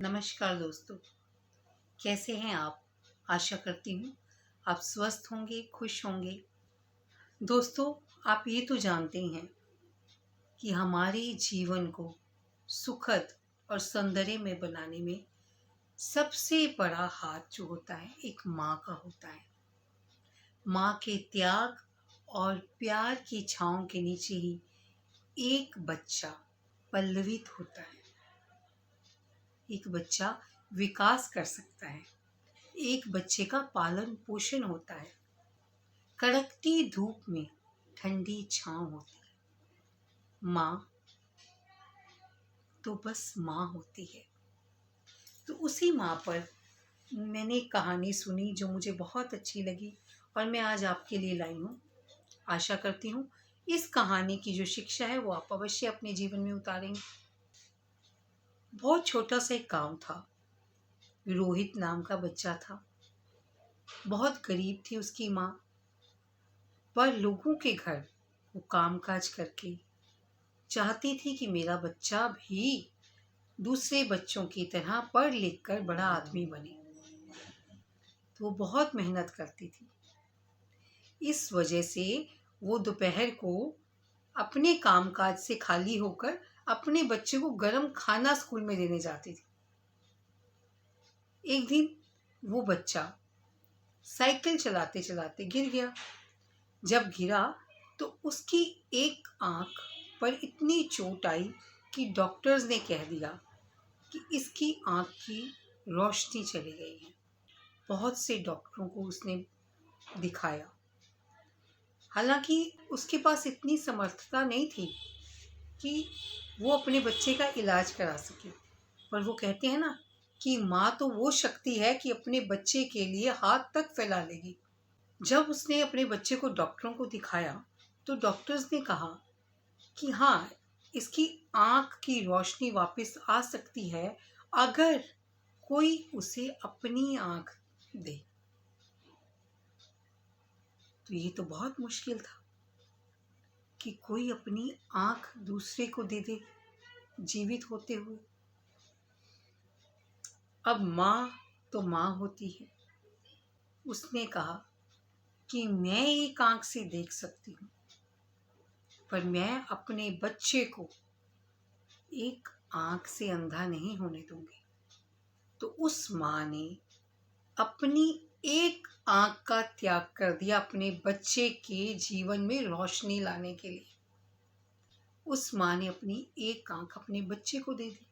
नमस्कार दोस्तों, कैसे हैं आप। आशा करती हूँ आप स्वस्थ होंगे, खुश होंगे। दोस्तों, आप ये तो जानते हैं कि हमारे जीवन को सुखद और सौंदर्य में बनाने में सबसे बड़ा हाथ जो होता है एक माँ का होता है। माँ के त्याग और प्यार की छाँव के नीचे ही एक बच्चा पल्लवित होता है। एक बच्चा विकास कर सकता है। एक बच्चे का पालन पोषण होता है। कड़कती धूप में ठंडी छांव होती है। माँ तो बस माँ होती है। तो उसी माँ पर मैंने एक कहानी सुनी जो मुझे बहुत अच्छी लगी और मैं आज आपके लिए लाई हूँ। आशा करती हूँ इस कहानी की जो शिक्षा है वो आप अवश्य अपने जीवन में उतारेंगे। बहुत छोटा सा एक गांव था। रोहित नाम का बच्चा था। बहुत गरीब थी उसकी माँ, पर लोगों के घर वो कामकाज करके चाहती थी कि मेरा बच्चा भी दूसरे बच्चों की तरह पढ़ लिख कर बड़ा आदमी बने। तो वो बहुत मेहनत करती थी। इस वजह से वो दोपहर को अपने कामकाज से खाली होकर अपने बच्चे को गरम खाना स्कूल में देने जाती थी। एक दिन वो बच्चा साइकिल चलाते चलाते गिर गया। जब गिरा तो उसकी एक आंख पर इतनी चोट आई कि डॉक्टर्स ने कह दिया कि इसकी आंख की रोशनी चली गई है। बहुत से डॉक्टरों को उसने दिखाया। हालांकि उसके पास इतनी समर्थता नहीं थी कि वो अपने बच्चे का इलाज करा सके, पर वो कहते हैं ना कि माँ तो वो शक्ति है कि अपने बच्चे के लिए हाथ तक फैला लेगी। जब उसने अपने बच्चे को डॉक्टरों को दिखाया तो डॉक्टर्स ने कहा कि हाँ, इसकी आंख की रोशनी वापस आ सकती है अगर कोई उसे अपनी आंख दे। तो ये तो बहुत मुश्किल था कि कोई अपनी आंख दूसरे को दे दे जीवित होते हुए। अब माँ तो माँ होती है। उसने कहा कि मैं एक आंख से देख सकती हूँ, पर मैं अपने बच्चे को एक आंख से अंधा नहीं होने दूंगी। तो उस माँ ने अपनी एक आंख का त्याग कर दिया अपने बच्चे के जीवन में रोशनी लाने के लिए। उस माँ ने अपनी एक आंख अपने बच्चे को दे दी।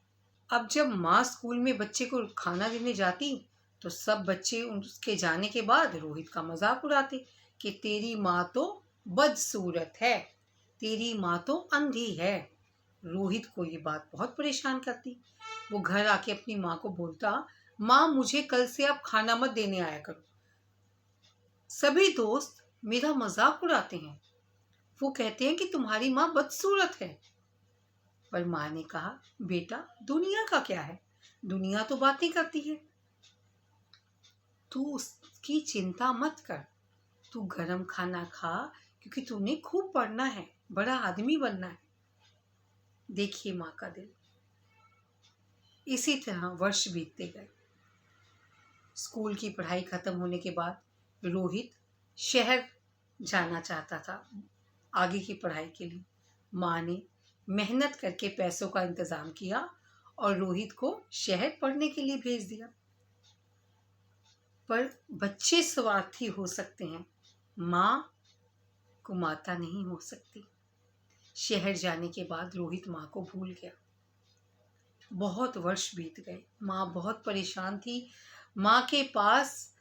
अब जब माँ स्कूल में बच्चे को खाना देने जाती तो सब बच्चे उसके जाने के बाद रोहित का मजाक उड़ाते कि तेरी माँ तो बदसूरत है, तेरी माँ तो अंधी है। रोहित को ये बात बहुत परेशान करती। वो घर आके अपनी माँ को बोलता, माँ मुझे कल से आप खाना मत देने आया करो। सभी दोस्त मेरा मजाक उड़ाते हैं। वो कहते हैं कि तुम्हारी माँ बदसूरत है। पर माँ ने कहा, बेटा दुनिया का क्या है, दुनिया तो बातें करती है। तू उसकी चिंता मत कर, तू गरम खाना खा क्योंकि तूने खूब पढ़ना है, बड़ा आदमी बनना है। देखिए माँ का दिल। इसी तरह वर्ष बीतते गए। स्कूल की पढ़ाई खत्म होने के बाद रोहित शहर जाना चाहता था आगे की पढ़ाई के लिए। माँ ने मेहनत करके पैसों का इंतजाम किया और रोहित को शहर पढ़ने के लिए भेज दिया। पर बच्चे स्वार्थी हो सकते हैं, माँ को माता नहीं हो सकती। शहर जाने के बाद रोहित माँ को भूल गया। बहुत वर्ष बीत गए। माँ बहुत परेशान थी। माँ के पास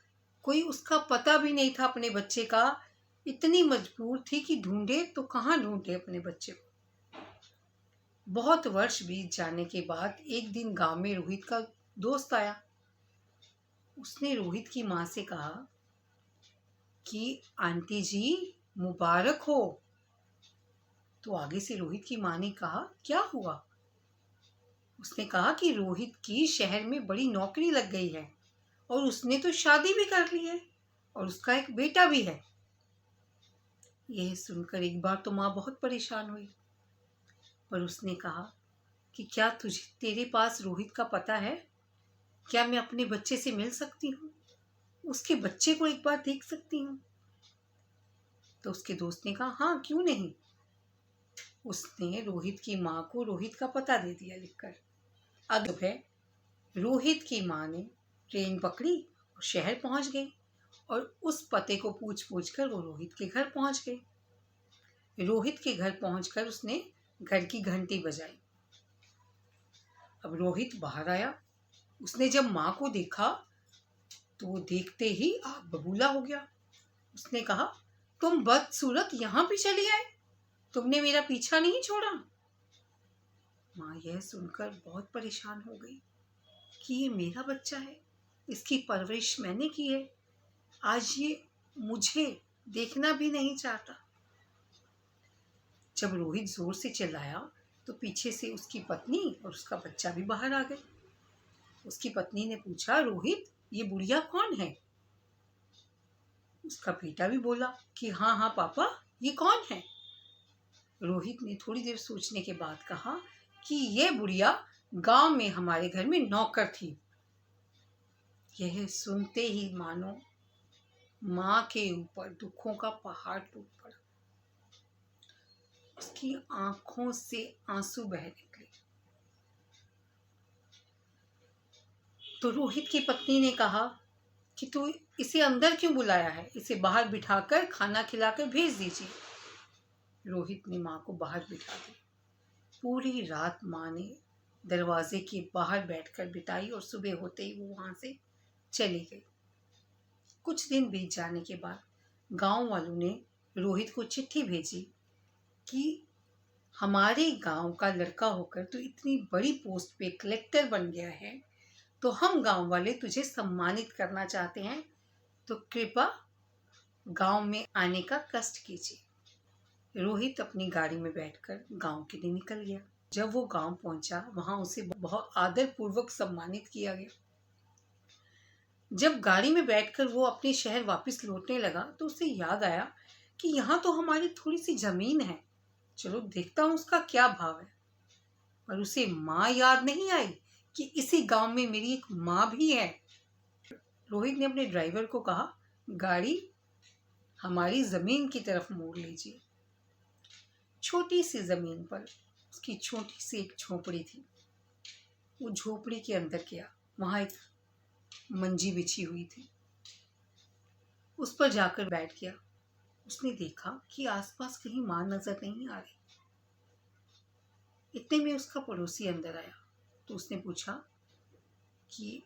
कोई उसका पता भी नहीं था अपने बच्चे का। इतनी मजबूर थी कि ढूंढे तो कहाँ ढूंढे अपने बच्चे को। बहुत वर्ष बीत जाने के बाद एक दिन गांव में रोहित का दोस्त आया। उसने रोहित की माँ से कहा कि आंटी जी मुबारक हो। तो आगे से रोहित की माँ ने कहा, क्या हुआ। उसने कहा कि रोहित की शहर में बड़ी नौकरी लग गई है और उसने तो शादी भी कर ली है और उसका एक बेटा भी है। यह सुनकर एक बार तो माँ बहुत परेशान हुई, पर उसने कहा कि क्या तेरे पास रोहित का पता है। क्या मैं अपने बच्चे से मिल सकती हूँ? उसके बच्चे को एक बार देख सकती हूँ? तो उसके दोस्त ने कहा, हाँ क्यों नहीं। उसने रोहित की माँ को रोहित का पता दे दिया लिखकर। अगली सुबह रोहित की माँ ने ट्रेन पकड़ी और शहर पहुंच गई और उस पते को पूछ पूछ कर वो रोहित के घर पहुंच गई। रोहित के घर पहुंचकर उसने घर की घंटी बजाई। अब रोहित बाहर आया। उसने जब माँ को देखा तो वो देखते ही आग बबूला हो गया। उसने कहा, तुम बदसूरत यहाँ भी चली आए, तुमने मेरा पीछा नहीं छोड़ा। माँ यह सुनकर बहुत परेशान हो गई कि ये मेरा बच्चा है, इसकी परवरिश मैंने की है, आज ये मुझे देखना भी नहीं चाहता। जब रोहित जोर से चिल्लाया तो पीछे से उसकी पत्नी और उसका बच्चा भी बाहर आ गए। उसकी पत्नी ने पूछा, रोहित ये बुढ़िया कौन है? उसका बेटा भी बोला कि हाँ हाँ पापा, ये कौन है? रोहित ने थोड़ी देर सोचने के बाद कहा कि ये बुढ़िया गांव में हमारे घर में नौकर थी। यह सुनते ही मानो माँ के ऊपर दुखों का पहाड़ टूट पड़ा। उसकी आंखों से आंसू बह निकले। तो रोहित की पत्नी ने कहा कि तू इसे अंदर क्यों बुलाया है, इसे बाहर बिठाकर खाना खिलाकर भेज दीजिए। रोहित ने माँ को बाहर बिठा दी। पूरी रात माँ ने दरवाजे के बाहर बैठकर बिताई और सुबह होते ही वो वहां से चली गई। कुछ दिन बीत जाने के बाद गांव वालों ने रोहित को चिट्ठी भेजी कि हमारे गांव का लड़का होकर तू इतनी बड़ी पोस्ट पे कलेक्टर बन गया है, तो हम गांव वाले तुझे सम्मानित करना चाहते हैं, तो कृपया गांव में आने का कष्ट कीजिए। रोहित अपनी गाड़ी में बैठकर गांव के लिए निकल गया। जब वो गांव पहुंचा वहां उसे बहुत आदर पूर्वक सम्मानित किया गया। जब गाड़ी में बैठकर वो अपने शहर वापस लौटने लगा तो उसे याद आया कि यहाँ तो हमारी थोड़ी सी जमीन है, चलो देखता हूँ उसका क्या भाव है। पर उसे माँ याद नहीं आई कि इसी गांव में मेरी एक माँ भी है। रोहित ने अपने ड्राइवर को कहा, गाड़ी हमारी जमीन की तरफ मोड़ लीजिए। छोटी सी जमीन पर उसकी छोटी सी एक झोपड़ी थी। वो झोपड़ी के अंदर गया। वहां एक मंजी बिछी हुई थी। उस पर जाकर बैठ गया। उसने देखा कि आसपास कहीं माँ नजर नहीं आ रही। इतने में उसका पड़ोसी अंदर आया तो उसने पूछा कि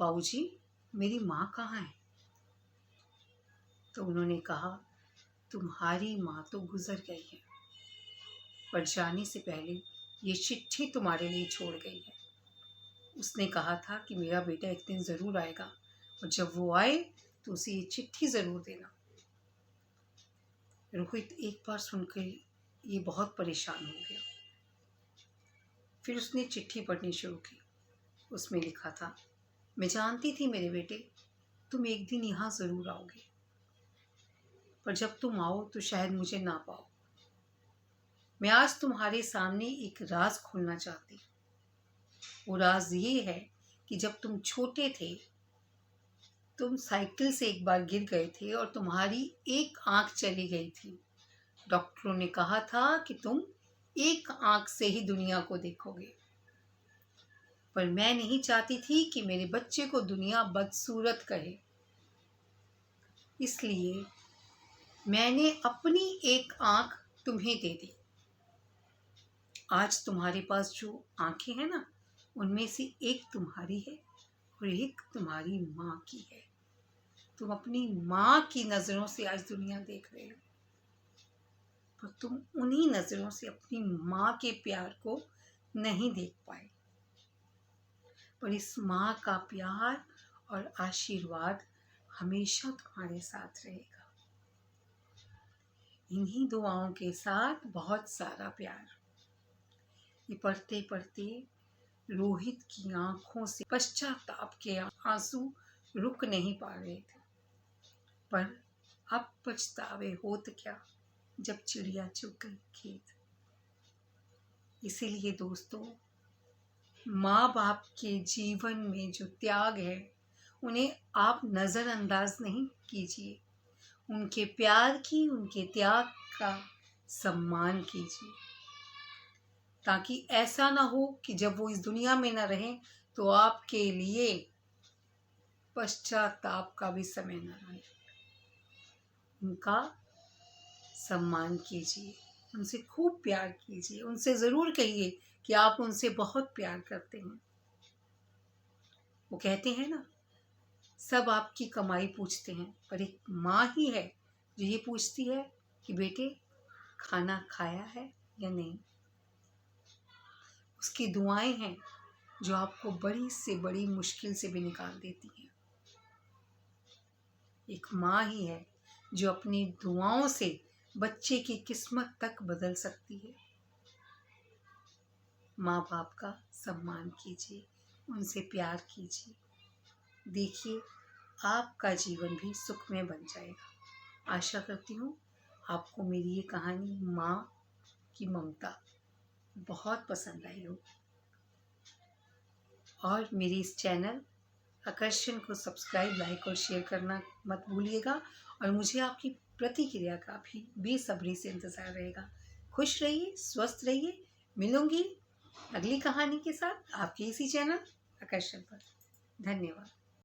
बाबूजी, मेरी माँ कहाँ है? तो उन्होंने कहा, तुम्हारी माँ तो गुजर गई है, पर जाने से पहले ये चिट्ठी तुम्हारे लिए छोड़ गई है। उसने कहा था कि मेरा बेटा एक दिन ज़रूर आएगा और जब वो आए तो उसे ये चिट्ठी ज़रूर देना। रोहित एक बार सुनकर ये बहुत परेशान हो गया। फिर उसने चिट्ठी पढ़नी शुरू की। उसमें लिखा था, मैं जानती थी मेरे बेटे, तुम एक दिन यहाँ ज़रूर आओगे, पर जब तुम आओ तो शायद मुझे ना पाओ। मैं आज तुम्हारे सामने एक राज खोलना चाहती हूँ। वो राज ये है कि जब तुम छोटे थे, तुम साइकिल से एक बार गिर गए थे और तुम्हारी एक आंख चली गई थी। डॉक्टरों ने कहा था कि तुम एक आंख से ही दुनिया को देखोगे, पर मैं नहीं चाहती थी कि मेरे बच्चे को दुनिया बदसूरत कहे। इसलिए मैंने अपनी एक आंख तुम्हें दे दी। आज तुम्हारे पास जो आंखें हैं ना, उनमें से एक तुम्हारी है और एक तुम्हारी माँ की है। तुम अपनी माँ की नज़रों से आज दुनिया देख रहे हो, पर तुम उन्हीं नज़रों से अपनी माँ के प्यार को नहीं देख पाए। पर इस माँ का प्यार और आशीर्वाद हमेशा तुम्हारे साथ रहेगा। इन्हीं दुआओं के साथ बहुत सारा प्यार। ये पढ़ते पढ़ते रोहित की आंखों से पश्चाताप के आंसू रुक नहीं पा रहे थे। पर अब पछतावे होत क्या जब चिड़िया चुग गई खेत। इसीलिए दोस्तों, माँ बाप के जीवन में जो त्याग है उन्हें आप नज़रअंदाज नहीं कीजिए। उनके प्यार की, उनके त्याग का सम्मान कीजिए, ताकि ऐसा ना हो कि जब वो इस दुनिया में ना रहें तो आपके लिए पश्चाताप का भी समय न रहे। उनका सम्मान कीजिए, उनसे खूब प्यार कीजिए, उनसे ज़रूर कहिए कि आप उनसे बहुत प्यार करते हैं। वो कहते हैं ना, सब आपकी कमाई पूछते हैं, पर एक माँ ही है जो ये पूछती है कि बेटे खाना खाया है या नहीं। उसकी दुआएं हैं जो आपको बड़ी से बड़ी मुश्किल से भी निकाल देती हैं। एक माँ ही है जो अपनी दुआओं से बच्चे की किस्मत तक बदल सकती है। माँ बाप का सम्मान कीजिए, उनसे प्यार कीजिए, देखिए आपका जीवन भी सुखमय बन जाएगा। आशा करती हूँ आपको मेरी ये कहानी माँ की ममता बहुत पसंद आई हो, और मेरे इस चैनल आकर्षण को सब्सक्राइब, लाइक और शेयर करना मत भूलिएगा। और मुझे आपकी प्रतिक्रिया का भी बेसब्री से इंतज़ार रहेगा। खुश रहिए, स्वस्थ रहिए। मिलूंगी अगली कहानी के साथ आपके इसी चैनल आकर्षण पर। धन्यवाद।